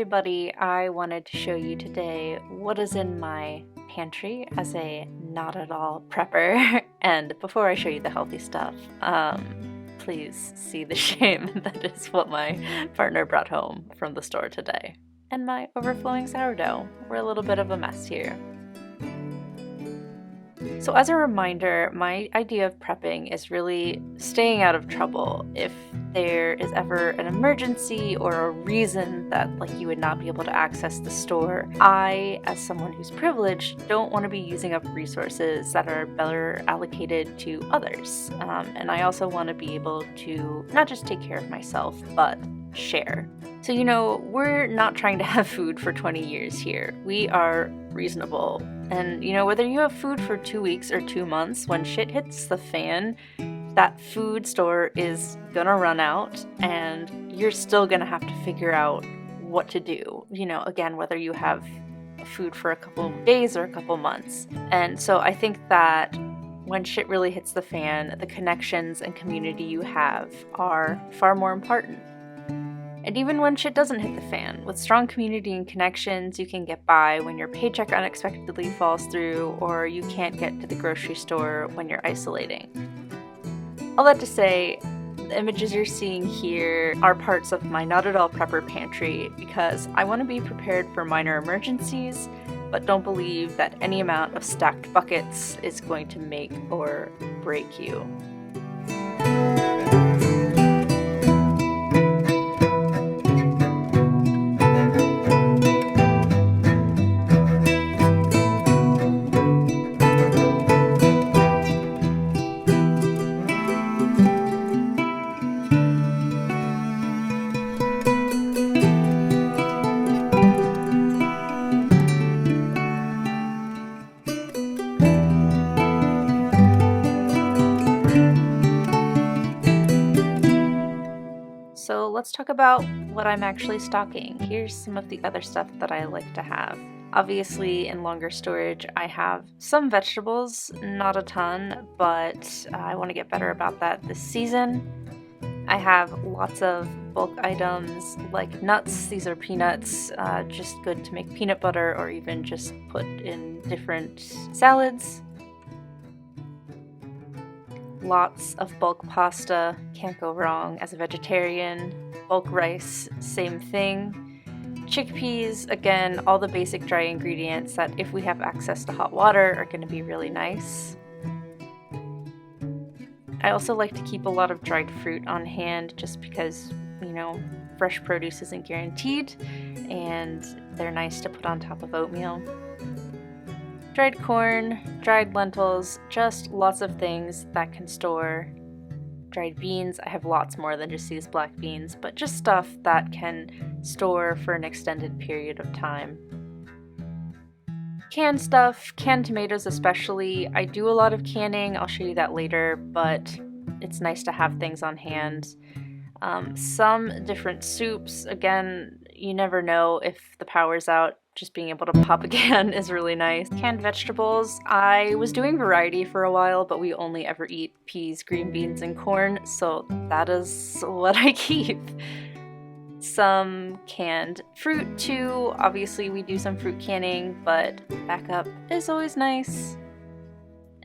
everybody, I wanted to show you today what is in my pantry as a not at all prepper. And before I show you the healthy stuff, please see the shame that is what my partner brought home from the store today. And my overflowing sourdough. We're a little bit of a mess here. So as a reminder, my idea of prepping is really staying out of trouble. If there is ever an emergency or a reason that you would not be able to access the store, I, as someone who's privileged, don't want to be using up resources that are better allocated to others. And I also want to be able to not just take care of myself, but share. So, we're not trying to have food for 20 years here. We are reasonable. And, whether you have food for 2 weeks or 2 months, when shit hits the fan, that food store is gonna run out and you're still gonna have to figure out what to do. Again, whether you have food for a couple of days or a couple months. And so I think that when shit really hits the fan, the connections and community you have are far more important. And even when shit doesn't hit the fan, with strong community and connections, you can get by when your paycheck unexpectedly falls through or you can't get to the grocery store when you're isolating. All that to say, the images you're seeing here are parts of my not at all prepper pantry because I want to be prepared for minor emergencies, but don't believe that any amount of stacked buckets is going to make or break you. So let's talk about what I'm actually stocking. Here's some of the other stuff that I like to have. Obviously, in longer storage, I have some vegetables, not a ton, but I want to get better about that this season. I have lots of bulk items like nuts. These are peanuts, just good to make peanut butter or even just put in different salads. Lots of bulk pasta, can't go wrong as a vegetarian. Bulk rice, same thing. Chickpeas, again, all the basic dry ingredients that if we have access to hot water are going to be really nice. I also like to keep a lot of dried fruit on hand just because, fresh produce isn't guaranteed and they're nice to put on top of oatmeal. Dried corn, dried lentils, just lots of things that can store. Dried beans, I have lots more than just these black beans, but just stuff that can store for an extended period of time. Canned stuff, canned tomatoes especially. I do a lot of canning, I'll show you that later, but it's nice to have things on hand. Some different soups, again, you never know if the power's out. Just being able to pop a can is really nice. Canned vegetables, I was doing variety for a while, but we only ever eat peas, green beans, and corn, so that is what I keep. Some canned fruit too. Obviously we do some fruit canning, but backup is always nice.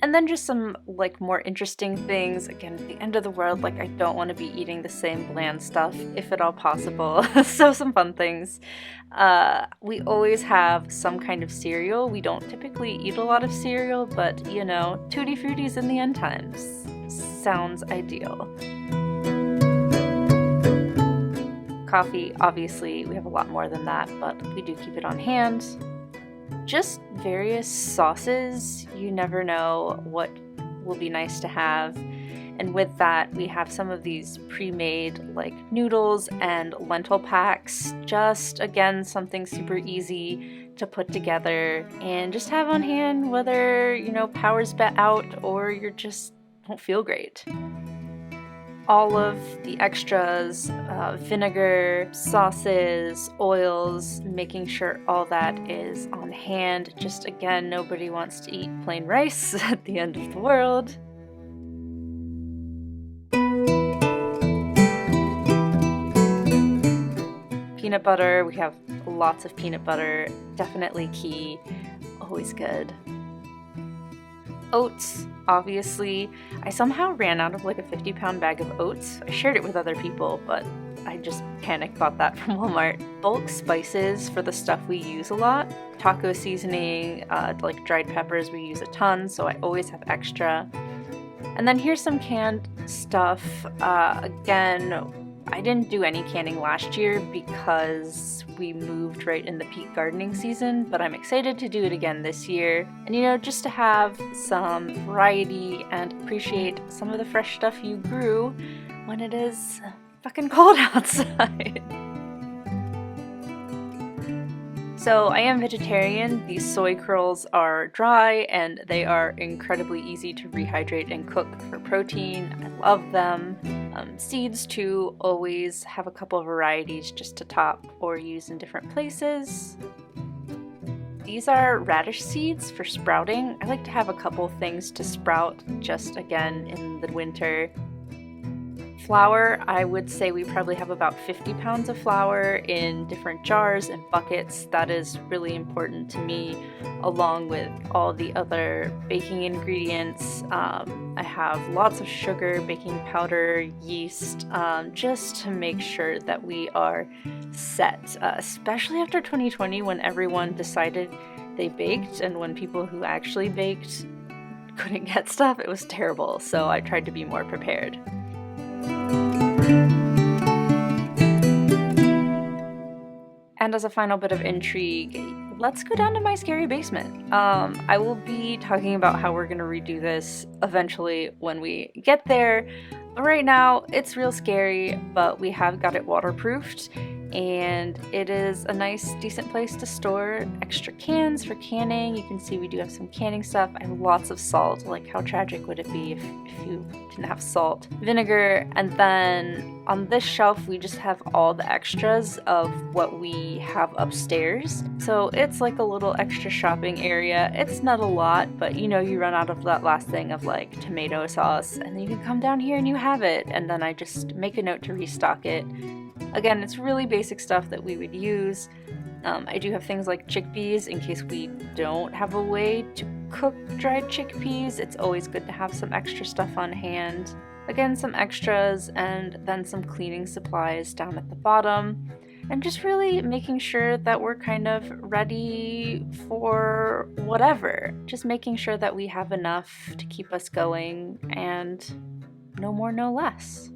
And then just some more interesting things. Again, at the end of the world, I don't want to be eating the same bland stuff, if at all possible. So some fun things. We always have some kind of cereal. We don't typically eat a lot of cereal, but tutti fruttis in the end times. Sounds ideal. Coffee, obviously, we have a lot more than that, but we do keep it on hand. Just various sauces, you never know what will be nice to have. And with that, we have some of these pre-made noodles and lentil packs. Just, again, something super easy to put together and just have on hand whether, power's out or you just don't feel great. All of the extras, vinegar, sauces, oils, making sure all that is on hand. Just again, nobody wants to eat plain rice at the end of the world. Peanut butter, we have lots of peanut butter, definitely key, always good. Oats, obviously. I somehow ran out of like a 50-pound bag of oats. I shared it with other people, but I just panic bought that from Walmart. Bulk spices for the stuff we use a lot. Taco seasoning, like dried peppers, we use a ton, so I always have extra. And then here's some canned stuff. Again, I didn't do any canning last year because we moved right in the peak gardening season, but I'm excited to do it again this year. And you know, just to have some variety and appreciate some of the fresh stuff you grew when it is fucking cold outside. So I am vegetarian. These soy curls are dry and they are incredibly easy to rehydrate and cook for protein. I love them. Seeds too, always have a couple of varieties just to top or use in different places. These are radish seeds for sprouting. I like to have a couple things to sprout just again in the winter. Flour, I would say we probably have about 50 pounds of flour in different jars and buckets. That is really important to me, along with all the other baking ingredients. I have lots of sugar, baking powder, yeast, just to make sure that we are set, especially after 2020 when everyone decided they baked, and when people who actually baked couldn't get stuff. It was terrible, so I tried to be more prepared. And as a final bit of intrigue, let's go down to my scary basement. I will be talking about how we're gonna redo this eventually when we get there. But right now, it's real scary, but we have got it waterproofed, and it is a nice, decent place to store extra cans for canning. You can see we do have some canning stuff. I have lots of salt. Like, how tragic would it be if you didn't have salt? Vinegar, and then on this shelf, we just have all the extras of what we have upstairs. So it's like a little extra shopping area. It's not a lot, but you know, you run out of that last thing of like tomato sauce, and then you can come down here and you have it. And then I just make a note to restock it. Again, it's really basic stuff that we would use. I do have things like chickpeas in case we don't have a way to cook dried chickpeas. It's always good to have some extra stuff on hand. Again, some extras, and then some cleaning supplies down at the bottom. And just really making sure that we're kind of ready for whatever. Just making sure that we have enough to keep us going, and no more, no less.